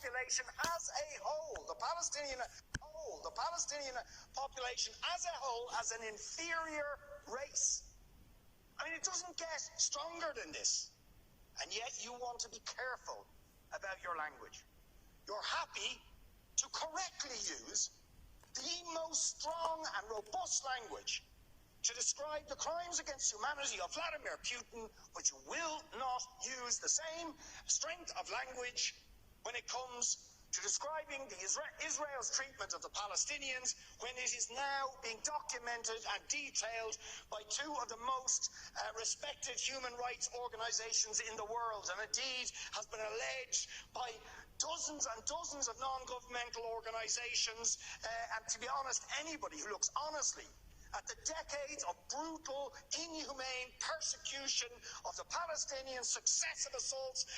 population as a whole, the Palestinian population as a whole, as an inferior race. I mean, it doesn't get stronger than this. And yet you want to be careful about your language. You're happy to correctly use the most strong and robust language to describe the crimes against humanity of Vladimir Putin, but you will not use the same strength of language when it comes to describing Israel's treatment of the Palestinians, when it is now being documented and detailed by two of the most respected human rights organizations in the world, and indeed has been alleged by dozens and dozens of non-governmental organizations, and to be honest, anybody who looks honestly at the decades of brutal, inhumane persecution of the Palestinians, successive assaults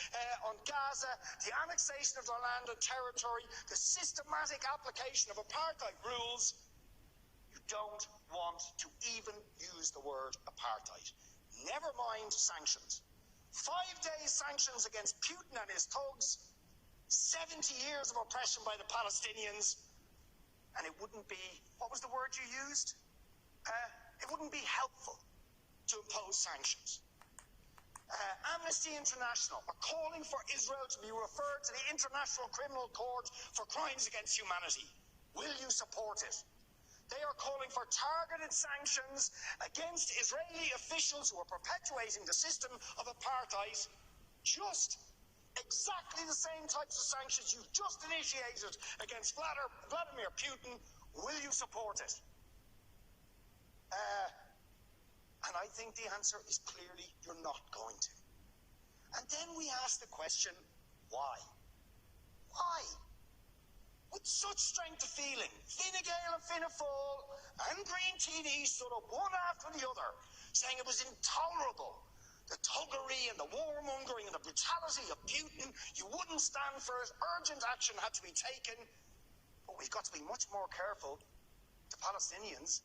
on Gaza, the annexation of their land and territory, the systematic application of apartheid rules, you don't want to even use the word apartheid. Never mind sanctions. 5 days sanctions against Putin and his thugs, 70 years of oppression by the Palestinians, and it wouldn't be, what was the word you used? It wouldn't be helpful to impose sanctions. Amnesty International are calling for Israel to be referred to the International Criminal Court for crimes against humanity. Will you support it? They are calling for targeted sanctions against Israeli officials who are perpetuating the system of apartheid. Just exactly the same types of sanctions you've just initiated against Vladimir Putin. Will you support it? And I think the answer is clearly you're not going to. And then we ask the question, why? Why? With such strength of feeling, Fine Gael and Fianna Fáil and Green TD stood up one after the other, saying it was intolerable, the thuggery and the warmongering and the brutality of Putin. You wouldn't stand for it. Urgent action had to be taken. But we've got to be much more careful. The Palestinians